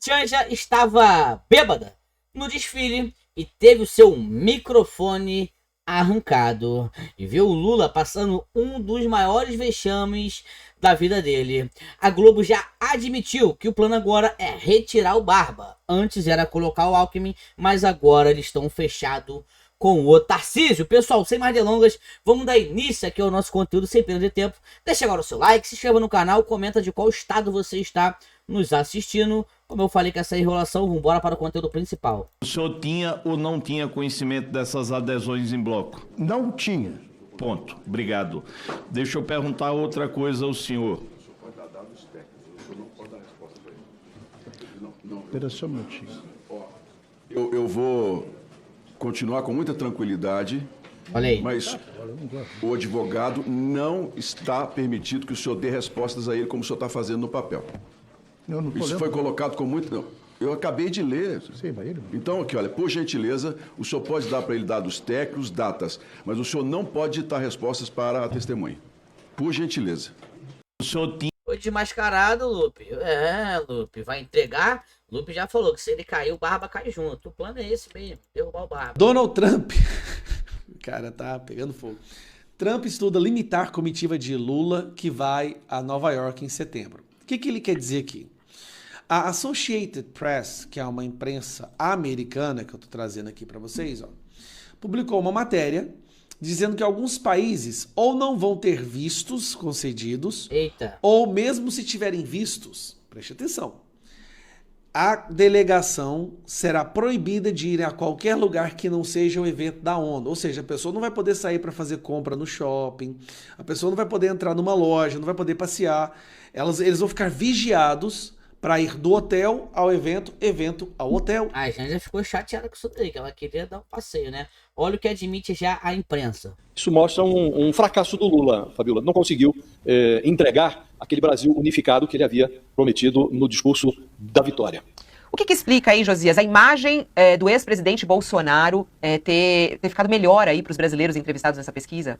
Janja estava bêbada no desfile e teve o seu microfone arrancado e viu o Lula passando um dos maiores vexames da vida dele. A Globo já admitiu que o plano agora é retirar o Barba. Antes era colocar o Alckmin, mas agora eles estão fechados com o Tarcísio. Pessoal, sem mais delongas, vamos dar início aqui ao nosso conteúdo sem perda de tempo. Deixa agora o seu like, se inscreva no canal, comenta de qual estado você está nos assistindo. Como eu falei que essa enrolação, vamos embora para o conteúdo principal. O senhor tinha ou não tinha conhecimento dessas adesões em bloco? Não tinha. Ponto. Obrigado. Deixa eu perguntar outra coisa ao senhor. Espera só um minutinho. Eu vou continuar com muita tranquilidade, Olha aí. mas o advogado não está permitido que o senhor dê respostas a ele como o senhor está fazendo no papel. Eu não tô Isso lendo. foi colocado com muito... Não, eu acabei de ler. Sim, vai ele. Então, aqui, olha, por gentileza, o senhor pode dar para ele dados técnicos, datas, mas o senhor não pode ditar respostas para a testemunha. Por gentileza. O senhor tinha Foi desmascarado, Lupe. Lupe, vai entregar? Lupe já falou que se ele cair, o Barba cai junto. O plano é esse mesmo, derrubar o Barba. Donald Trump, o cara tá pegando fogo. Trump estuda limitar comitiva de Lula que vai a Nova York em setembro. O que ele quer dizer aqui? A Associated Press, que é uma imprensa americana que eu tô trazendo aqui para vocês, ó, publicou uma matéria dizendo que alguns países ou não vão ter vistos concedidos, Eita. ou mesmo se tiverem vistos, preste atenção, a delegação será proibida de ir a qualquer lugar que não seja o evento da ONU. Ou seja, a pessoa não vai poder sair para fazer compra no shopping, a pessoa não vai poder entrar numa loja, não vai poder passear. Eles vão ficar vigiados para ir do hotel ao evento, evento ao hotel. A Janja ficou chateada com isso daí, que ela queria dar um passeio, né? Olha o que admite já a imprensa. Isso mostra um fracasso do Lula, Fabiola. Não conseguiu entregar aquele Brasil unificado que ele havia prometido no discurso da vitória. O que explica aí, Josias, a imagem do ex-presidente Bolsonaro ter ficado melhor aí para os brasileiros entrevistados nessa pesquisa?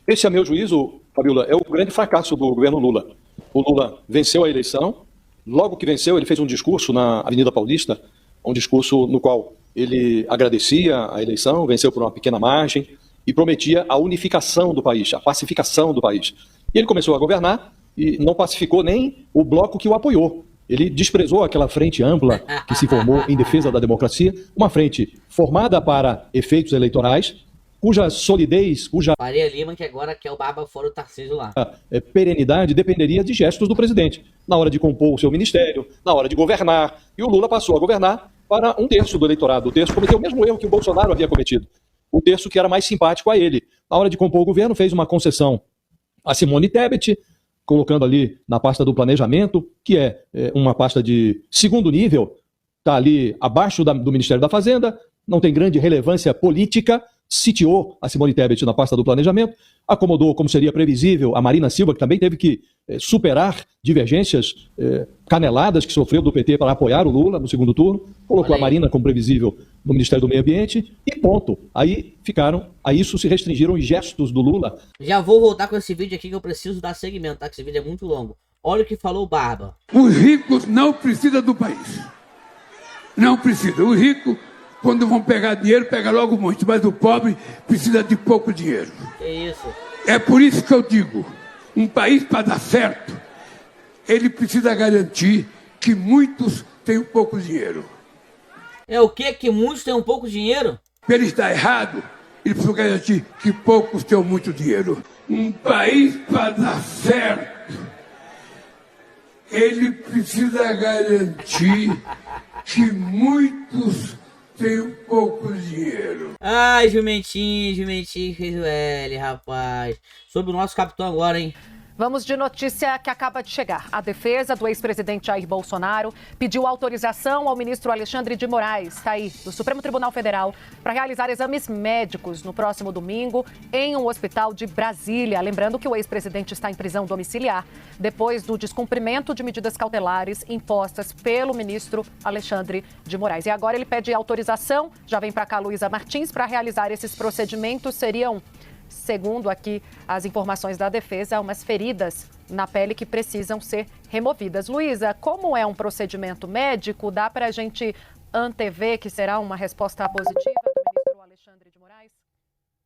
Esse, a meu juízo, Fabiola, é o grande fracasso do governo Lula. O Lula venceu a eleição, logo que venceu, ele fez um discurso na Avenida Paulista, um discurso no qual ele agradecia a eleição, venceu por uma pequena margem e prometia a unificação do país, a pacificação do país. E ele começou a governar e não pacificou nem o bloco que o apoiou. Ele desprezou aquela frente ampla que se formou em defesa da democracia, uma frente formada para efeitos eleitorais, cuja solidez, cuja Faria Lima, que agora quer o Barba fora o Tarcísio lá. perenidade dependeria de gestos do presidente, na hora de compor o seu ministério, na hora de governar. E o Lula passou a governar para um terço do eleitorado. O terço cometeu o mesmo erro que o Bolsonaro havia cometido. O terço que era mais simpático a ele. Na hora de compor o governo, fez uma concessão a Simone Tebet, colocando ali na pasta do planejamento, que é uma pasta de segundo nível, está ali abaixo do Ministério da Fazenda, não tem grande relevância política, sitiou a Simone Tebet na pasta do planejamento, acomodou, como seria previsível, a Marina Silva, que também teve que superar divergências caneladas que sofreu do PT para apoiar o Lula no segundo turno, colocou a Marina, como previsível, no Ministério do Meio Ambiente e ponto. Aí a isso se restringiram os gestos do Lula. Já vou voltar com esse vídeo aqui que eu preciso dar segmento, tá? Que esse vídeo é muito longo. Olha o que falou o Barba. Os ricos não precisam do país. Não precisam. Os ricos, quando vão pegar dinheiro, pega logo muito. Mas o pobre precisa de pouco dinheiro. Que isso? É por isso que eu digo, um país para dar certo, ele precisa garantir que muitos tenham pouco dinheiro. É o quê? Que muitos têm um pouco de dinheiro? Para ele estar errado, ele precisa garantir que poucos tenham muito dinheiro. Um país para dar certo, ele precisa garantir que muitos tenham pouco dinheiro. Ai, jumentinho, fez o L, rapaz. Sobre o nosso capitão agora, hein? Vamos de notícia que acaba de chegar. A defesa do ex-presidente Jair Bolsonaro pediu autorização ao ministro Alexandre de Moraes, está aí, do Supremo Tribunal Federal, para realizar exames médicos no próximo domingo em um hospital de Brasília. Lembrando que o ex-presidente está em prisão domiciliar depois do descumprimento de medidas cautelares impostas pelo ministro Alexandre de Moraes. E agora ele pede autorização, já vem para cá Luísa Martins, para realizar esses procedimentos. Seriam segundo aqui as informações da defesa, umas feridas na pele que precisam ser removidas. Luísa, como é um procedimento médico, dá para a gente antever que será uma resposta positiva do ministro Alexandre de Moraes?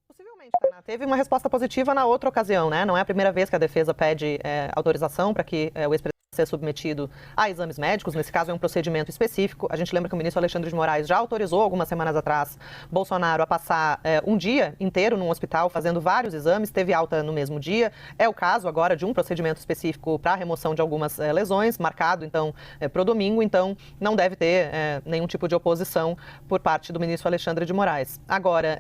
Possivelmente, Tainá. Teve uma resposta positiva na outra ocasião, né? Não é a primeira vez que a defesa pede autorização para que o ex-presidente seja submetido a exames médicos. Nesse caso é um procedimento específico. A gente lembra que o ministro Alexandre de Moraes já autorizou algumas semanas atrás Bolsonaro a passar um dia inteiro num hospital fazendo vários exames, teve alta no mesmo dia. É o caso agora de um procedimento específico para a remoção de algumas lesões, marcado então para o domingo, então não deve ter nenhum tipo de oposição por parte do ministro Alexandre de Moraes. Agora,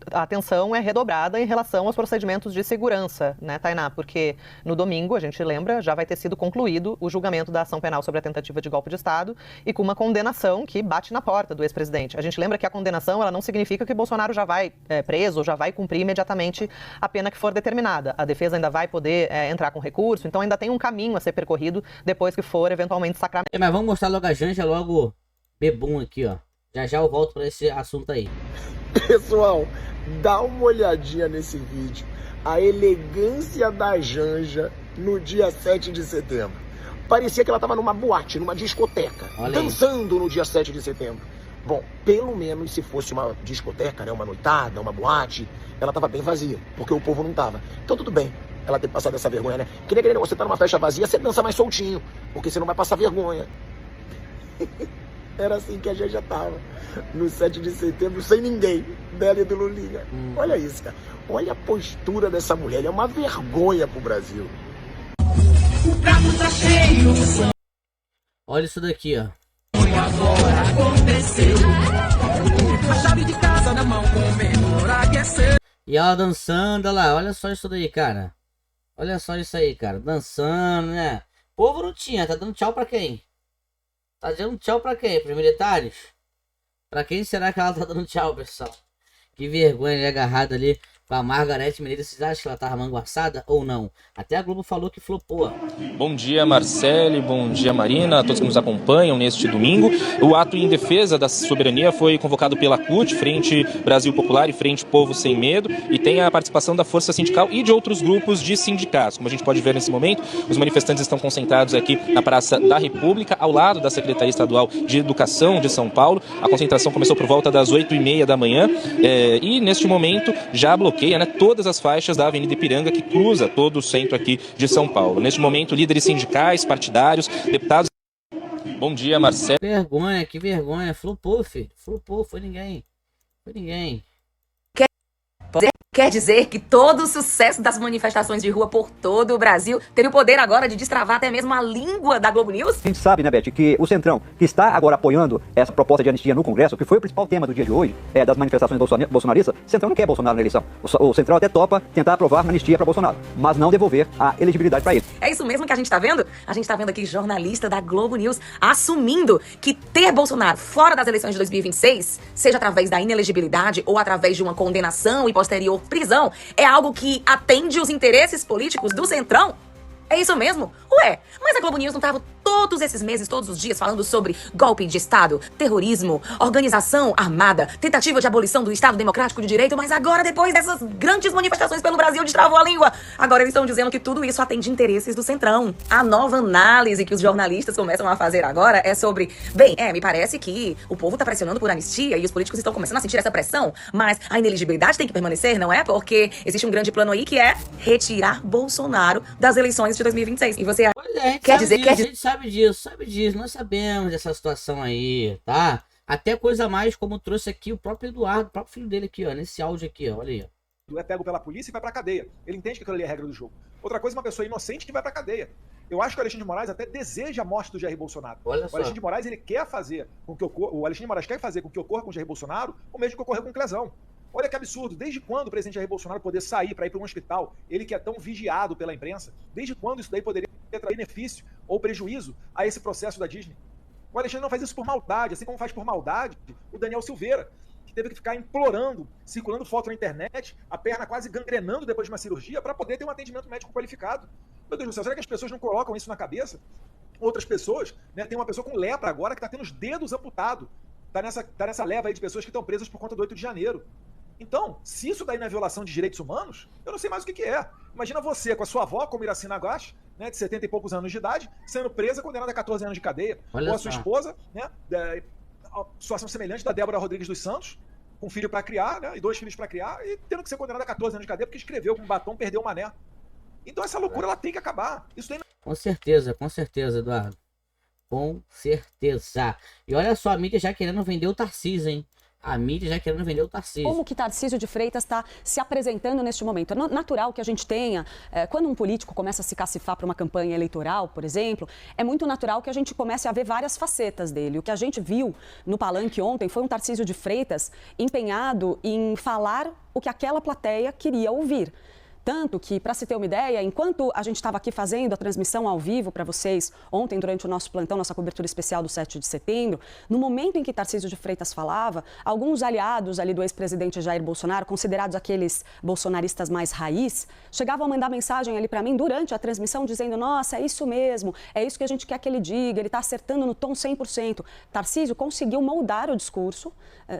a atenção é redobrada em relação aos procedimentos de segurança, né, Tainá? Porque no domingo, a gente lembra, já vai ter sido concluído o julgamento da ação penal sobre a tentativa de golpe de Estado e com uma condenação que bate na porta do ex-presidente. A gente lembra que a condenação ela não significa que Bolsonaro já vai preso ou já vai cumprir imediatamente a pena que for determinada. A defesa ainda vai poder entrar com recurso, então ainda tem um caminho a ser percorrido depois que for eventualmente sacramentado. Mas vamos mostrar logo a Janja, logo bebum aqui, ó. Já eu volto para esse assunto aí. Pessoal, dá uma olhadinha nesse vídeo. A elegância da Janja no dia 7 de setembro. Parecia que ela estava numa boate, numa discoteca, dançando no dia 7 de setembro. Bom, pelo menos se fosse uma discoteca, né, uma noitada, uma boate, ela estava bem vazia, porque o povo não estava. Então tudo bem ela ter passado essa vergonha, né? Que nem querendo, você tá numa festa vazia, você dança mais soltinho, porque você não vai passar vergonha. Era assim que a Janja tava, no 7 de setembro, sem ninguém, dela e do Lulinha. Olha isso, cara. Olha a postura dessa mulher, é uma vergonha pro Brasil. O prato tá cheio. Olha isso daqui, ó. Agora aconteceu. A chave de casa na mão, comendo, aqueceu. E ela dançando, olha lá, olha só isso daí, cara. Olha só isso aí, cara, dançando, né? O povo não tinha, tá dando tchau pra quem? Tá dando tchau pra quem? Pros militares? Pra quem será que ela tá dando tchau, pessoal? Que vergonha, ele agarrado ali com a Margareth Menezes. Vocês acham que ela tava manguaçada ou não? Até a Globo falou que flopou. Bom dia, Marcele. Bom dia, Marina. A todos que nos acompanham neste domingo. O ato em defesa da soberania foi convocado pela CUT, Frente Brasil Popular e Frente Povo Sem Medo, e tem a participação da Força Sindical e de outros grupos de sindicatos. Como a gente pode ver nesse momento, os manifestantes estão concentrados aqui na Praça da República, ao lado da Secretaria Estadual de Educação de São Paulo. A concentração começou por volta das 8h30 da manhã e, neste momento, já bloqueia todas as faixas da Avenida Ipiranga, que cruza todo o centro aqui de São Paulo. Neste momento, líderes sindicais, partidários, deputados... Bom dia, Marcelo. Vergonha, que vergonha. Flopou, filho. Flopou, foi ninguém. Foi ninguém. Quer dizer que todo o sucesso das manifestações de rua por todo o Brasil teria o poder agora de destravar até mesmo a língua da Globo News? A gente sabe, né, Beth, que o Centrão, que está agora apoiando essa proposta de anistia no Congresso, que foi o principal tema do dia de hoje, das manifestações bolsonaristas, o Centrão não quer Bolsonaro na eleição. O Centrão até topa tentar aprovar uma anistia para Bolsonaro, mas não devolver a elegibilidade para ele. É isso mesmo que a gente tá vendo? A gente tá vendo aqui jornalista da Globo News assumindo que ter Bolsonaro fora das eleições de 2026, seja através da inelegibilidade ou através de uma condenação e posterior prisão, é algo que atende os interesses políticos do Centrão? É isso mesmo? Ué, mas a Globo News não tava todos esses meses, todos os dias, falando sobre golpe de Estado, terrorismo, organização armada, tentativa de abolição do Estado Democrático de Direito, mas agora, depois dessas grandes manifestações pelo Brasil, destravou a língua. Agora eles estão dizendo que tudo isso atende interesses do Centrão. A nova análise que os jornalistas começam a fazer agora é sobre... Bem, me parece que o povo tá pressionando por anistia e os políticos estão começando a sentir essa pressão, mas a inelegibilidade tem que permanecer, não é? Porque existe um grande plano aí que é retirar Bolsonaro das eleições de 2026. E você quer dizer... A gente sabe disso, nós sabemos dessa situação aí, tá? Até coisa mais, como trouxe aqui o próprio Eduardo, o próprio filho dele aqui, ó, nesse áudio aqui, ó, olha aí, ó. É pego pela polícia e vai pra cadeia. Ele entende que aquilo ali é a regra do jogo. Outra coisa é uma pessoa inocente que vai pra cadeia. Eu acho que o Alexandre de Moraes até deseja a morte do Jair Bolsonaro. Olha o só. Alexandre de Moraes, ele quer fazer com que o Alexandre de Moraes quer fazer com que ocorra com o Jair Bolsonaro o mesmo que ocorreu com o Clezão. Olha que absurdo, desde quando o presidente Jair Bolsonaro poder sair para ir para um hospital, ele que é tão vigiado pela imprensa, desde quando isso daí poderia ter benefício ou prejuízo a esse processo da Disney? O Alexandre não faz isso por maldade, assim como faz por maldade o Daniel Silveira, que teve que ficar implorando, circulando foto na internet, a perna quase gangrenando depois de uma cirurgia para poder ter um atendimento médico qualificado. Meu Deus do céu, será que as pessoas não colocam isso na cabeça? Outras pessoas, né, tem uma pessoa com lepra agora que está tendo os dedos amputados. Tá nessa leva aí de pessoas que estão presas por conta do 8 de janeiro. Então, se isso daí não é violação de direitos humanos, eu não sei mais o que é. Imagina você com a sua avó, como Iraci Nagashi, né, de 70 e poucos anos de idade, sendo presa e condenada a 14 anos de cadeia. Olha ou a sua só. esposa, né, a situação semelhante da Débora Rodrigues dos Santos, com um filho para criar, né, e 2 filhos para criar, e tendo que ser condenada a 14 anos de cadeia porque escreveu com batom, perdeu o mané. Então essa loucura ela tem que acabar. Isso daí Com certeza, Eduardo. Com certeza. E olha só, a mídia já querendo vender o Tarcísio, hein? A mídia já querendo vender o Tarcísio. Como que Tarcísio de Freitas está se apresentando neste momento? É natural que a gente tenha, quando um político começa a se cacifar para uma campanha eleitoral, por exemplo, é muito natural que a gente comece a ver várias facetas dele. O que a gente viu no palanque ontem foi um Tarcísio de Freitas empenhado em falar o que aquela plateia queria ouvir. Tanto que, para se ter uma ideia, enquanto a gente estava aqui fazendo a transmissão ao vivo para vocês, ontem, durante o nosso plantão, nossa cobertura especial do 7 de setembro, no momento em que Tarcísio de Freitas falava, alguns aliados ali do ex-presidente Jair Bolsonaro, considerados aqueles bolsonaristas mais raiz, chegavam a mandar mensagem ali para mim durante a transmissão, dizendo: nossa, é isso mesmo, é isso que a gente quer que ele diga, ele está acertando no tom 100%. Tarcísio conseguiu moldar o discurso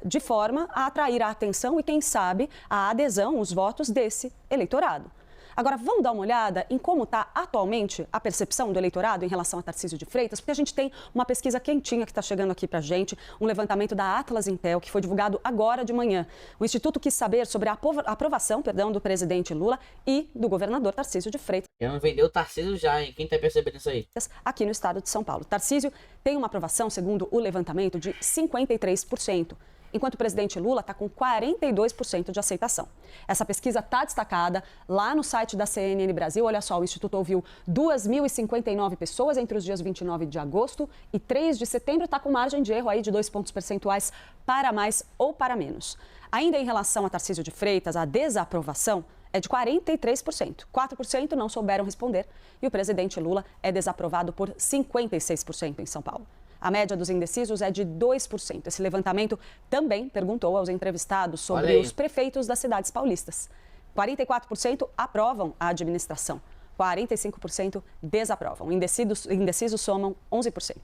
de forma a atrair a atenção e, quem sabe, a adesão, os votos desse eleitorado. Agora, vamos dar uma olhada em como está atualmente a percepção do eleitorado em relação a Tarcísio de Freitas, porque a gente tem uma pesquisa quentinha que está chegando aqui para a gente, um levantamento da Atlas Intel, que foi divulgado agora de manhã. O Instituto quis saber sobre a aprovação do presidente Lula e do governador Tarcísio de Freitas. Querendo vender o Tarcísio já, hein? Quem está percebendo isso aí? Aqui no estado de São Paulo. Tarcísio tem uma aprovação, segundo o levantamento, de 53%. Enquanto o presidente Lula está com 42% de aceitação. Essa pesquisa está destacada lá no site da CNN Brasil. Olha só, o Instituto ouviu 2.059 pessoas entre os dias 29 de agosto e 3 de setembro. Está com margem de erro aí de 2 pontos percentuais para mais ou para menos. Ainda em relação a Tarcísio de Freitas, a desaprovação é de 43%. 4% não souberam responder e o presidente Lula é desaprovado por 56% em São Paulo. A média dos indecisos é de 2%. Esse levantamento também perguntou aos entrevistados sobre os prefeitos das cidades paulistas. 44% aprovam a administração, 45% desaprovam. Indecisos somam 11%.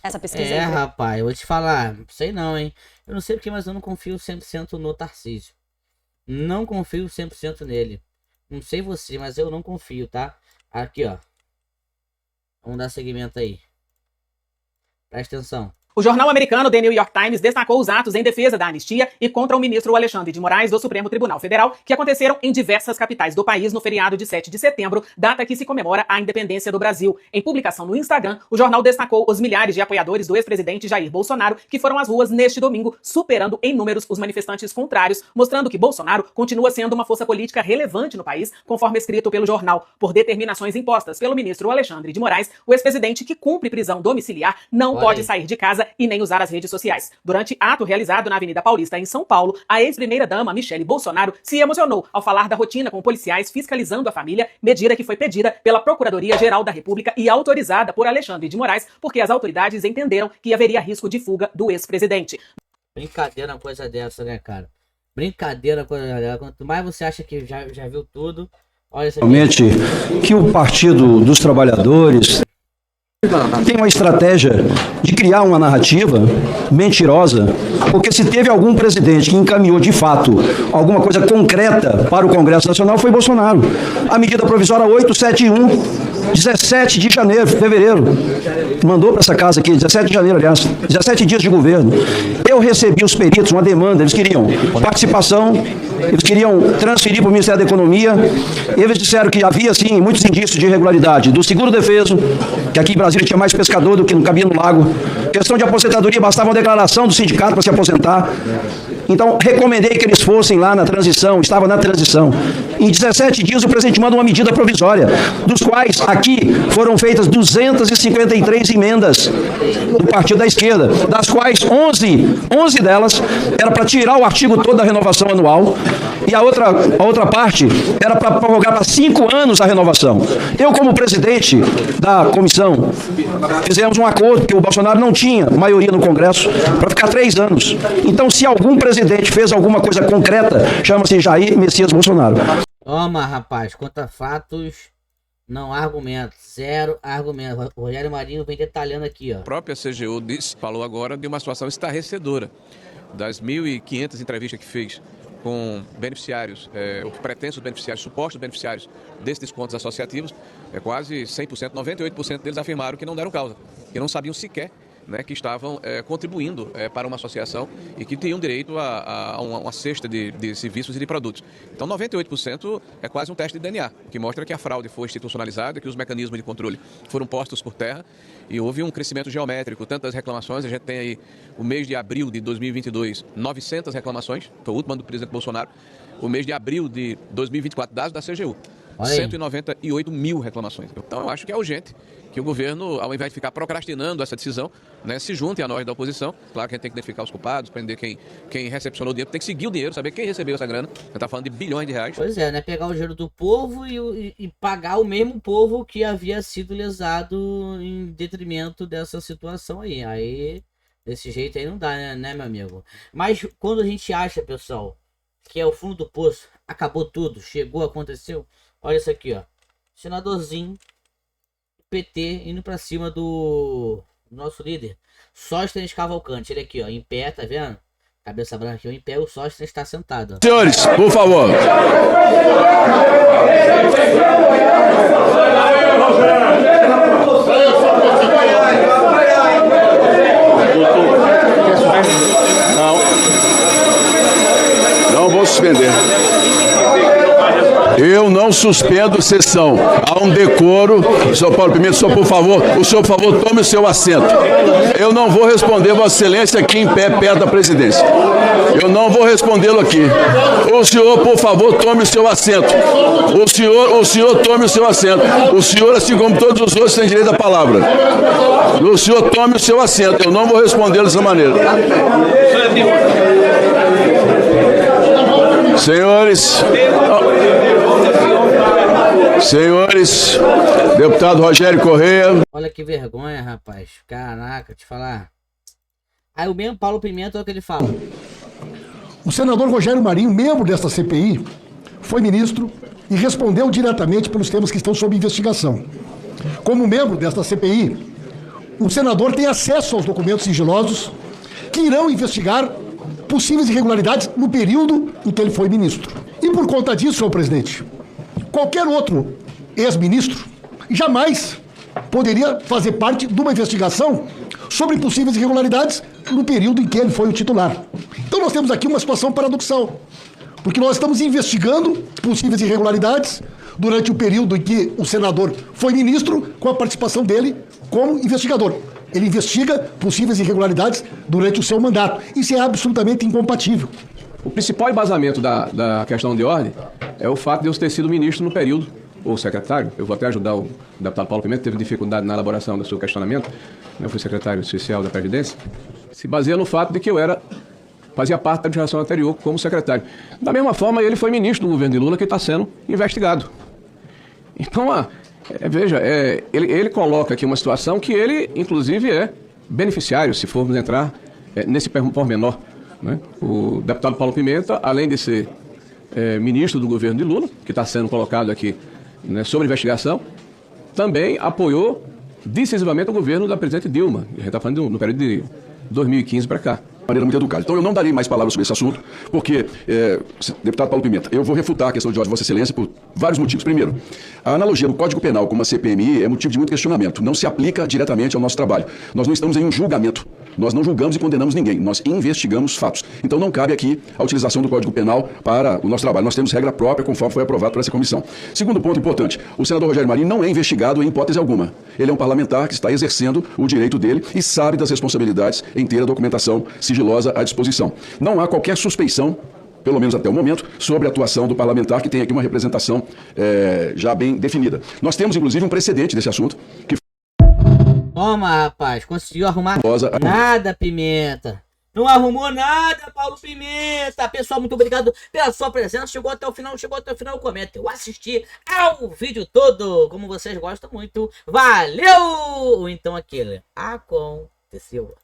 Essa pesquisa... rapaz, eu vou te falar, não sei não, hein? Eu não sei porque, mas eu não confio 100% no Tarcísio. Não confio 100% nele. Não sei você, mas eu não confio, tá? Aqui, ó. Vamos dar seguimento aí. Presta atenção. O jornal americano The New York Times destacou os atos em defesa da anistia e contra o ministro Alexandre de Moraes do Supremo Tribunal Federal, que aconteceram em diversas capitais do país no feriado de 7 de setembro, data que se comemora a independência do Brasil. Em publicação no Instagram, o jornal destacou os milhares de apoiadores do ex-presidente Jair Bolsonaro que foram às ruas neste domingo, superando em números os manifestantes contrários, mostrando que Bolsonaro continua sendo uma força política relevante no país, conforme escrito pelo jornal. Por determinações impostas pelo ministro Alexandre de Moraes, o ex-presidente que cumpre prisão domiciliar não pode sair de casa e nem usar as redes sociais. Durante ato realizado na Avenida Paulista, em São Paulo, a ex-primeira-dama Michele Bolsonaro se emocionou ao falar da rotina com policiais fiscalizando a família, medida que foi pedida pela Procuradoria-Geral da República e autorizada por Alexandre de Moraes, porque as autoridades entenderam que haveria risco de fuga do ex-presidente. Brincadeira uma coisa dessa, né, cara? Brincadeira coisa dessa. Quanto mais você acha que já viu tudo, olha essa... Realmente que o Partido dos Trabalhadores tem uma estratégia de criar uma narrativa mentirosa, porque se teve algum presidente que encaminhou de fato alguma coisa concreta para o Congresso Nacional foi Bolsonaro. A medida provisória 871, 17 de janeiro, fevereiro, mandou para essa casa aqui, 17 de janeiro, aliás, 17 dias de governo. Eu recebi os peritos, uma demanda, eles queriam participação, eles queriam transferir para o Ministério da Economia, eles disseram que havia, sim, muitos indícios de irregularidade do seguro-defeso, que aqui em Brasília tinha mais pescador do que não cabia no lago. Questão de aposentadoria, bastava uma declaração do sindicato para se aposentar. Então, recomendei que eles fossem lá na transição, estava na transição. Em 17 dias, o presidente manda uma medida provisória, dos quais aqui foram feitas 253 emendas do Partido da Esquerda, das quais 11 delas era para tirar o artigo todo da renovação anual, e a outra parte era para prorrogar para 5 anos a renovação. Eu, como presidente da comissão, fizemos um acordo que o Bolsonaro não tinha maioria no Congresso para ficar 3 anos. Então, se algum presidente fez alguma coisa concreta, chama-se Jair Messias Bolsonaro. Toma, rapaz, contra fatos Não há argumento, zero argumento. O Rogério Marinho vem detalhando aqui, ó. A própria CGU falou agora de uma situação estarrecedora. Das 1.500 entrevistas que fez com beneficiários, pretensos beneficiários, supostos beneficiários desses descontos associativos, quase 100%, 98% deles afirmaram que não deram causa, que não sabiam sequer, né, que estavam contribuindo para uma associação e que tinham direito a uma cesta de serviços e de produtos. Então, 98% é quase um teste de DNA, que mostra que a fraude foi institucionalizada, que os mecanismos de controle foram postos por terra e houve um crescimento geométrico, tantas reclamações. A gente tem aí o mês de abril de 2022, 900 reclamações, foi o último ano do presidente Bolsonaro. O mês de abril de 2024, dados da CGU, 198 mil reclamações. Então, eu acho que é urgente que o governo, ao invés de ficar procrastinando essa decisão, né, se junte a nós da oposição. Claro que a gente tem que identificar os culpados, prender quem recepcionou o dinheiro, tem que seguir o dinheiro, saber quem recebeu essa grana. A gente está falando de bilhões de reais. Pois é, né? Pegar o dinheiro do povo e pagar o mesmo povo que havia sido lesado em detrimento dessa situação aí. Aí, desse jeito aí não dá, né, meu amigo? Mas quando a gente acha, pessoal, que é o fundo do poço, acabou tudo, chegou, aconteceu, olha isso aqui, ó. Senadorzinho PT indo pra cima do nosso líder, Sóstenes Cavalcante. Ele aqui, ó, em pé, tá vendo? Cabeça branca aqui, ó, em pé, o Sóstenes está sentado, ó. Senhores, por favor. Não vou suspender. Eu não suspendo sessão. Há um decoro. Senhor Paulo Pimenta, por favor, tome o seu assento. Eu não vou responder Vossa Excelência aqui em pé, perto da presidência. Eu não vou respondê-lo aqui. O senhor, por favor, tome o seu assento. O senhor tome o seu assento. O senhor, assim como todos os outros, tem direito à palavra. O senhor tome o seu assento. Eu não vou respondê-lo dessa maneira. Senhores, deputado Rogério Correia. Olha que vergonha, rapaz. Caraca, te falar. Aí o mesmo Paulo Pimenta, olha o que ele fala. O senador Rogério Marinho, membro desta CPI, foi ministro e respondeu diretamente pelos temas que estão sob investigação. Como membro desta CPI, o senador tem acesso aos documentos sigilosos que irão investigar possíveis irregularidades no período em que ele foi ministro. E por conta disso, senhor presidente, qualquer outro ex-ministro jamais poderia fazer parte de uma investigação sobre possíveis irregularidades no período em que ele foi o titular. Então nós temos aqui uma situação paradoxal, porque nós estamos investigando possíveis irregularidades durante o período em que o senador foi ministro, com a participação dele como investigador. Ele investiga possíveis irregularidades durante o seu mandato. Isso é absolutamente incompatível. O principal embasamento da questão de ordem é o fato de eu ter sido ministro no período, ou secretário. Eu vou até ajudar o deputado Paulo Pimenta, que teve dificuldade na elaboração do seu questionamento. Eu fui secretário especial da Previdência. Se baseia no fato de que eu fazia parte da administração anterior como secretário. Da mesma forma, ele foi ministro do governo de Lula, que está sendo investigado. Então, veja, ele coloca aqui uma situação que ele, inclusive, é beneficiário, se formos entrar nesse pormenor. Né? O deputado Paulo Pimenta, além de ser ministro do governo de Lula, que está sendo colocado aqui, né, sobre investigação, também apoiou decisivamente o governo da presidente Dilma. A gente está falando no período de 2015 para cá. De maneira muito educada. Então eu não darei mais palavras sobre esse assunto, porque, deputado Paulo Pimenta, eu vou refutar a questão de ordem de Vossa Excelência por vários motivos. Primeiro, a analogia do Código Penal com uma CPMI é motivo de muito questionamento. Não se aplica diretamente ao nosso trabalho. Nós não estamos em um julgamento. Nós não julgamos e condenamos ninguém. Nós investigamos fatos. Então não cabe aqui a utilização do Código Penal para o nosso trabalho. Nós temos regra própria conforme foi aprovado por essa comissão. Segundo ponto importante, o senador Rogério Marinho não é investigado em hipótese alguma. Ele é um parlamentar que está exercendo o direito dele e sabe das responsabilidades em ter a documentação sigilosa à disposição. Não há qualquer suspeição, pelo menos até o momento, sobre a atuação do parlamentar, que tem aqui uma representação já bem definida. Nós temos, inclusive, um precedente desse assunto. Toma, rapaz, conseguiu arrumar nada, Pimenta. Não arrumou nada, Paulo Pimenta. Pessoal, muito obrigado pela sua presença. Chegou até o final, comenta. Eu assisti ao vídeo todo, como vocês gostam muito. Valeu! Então aquele aconteceu.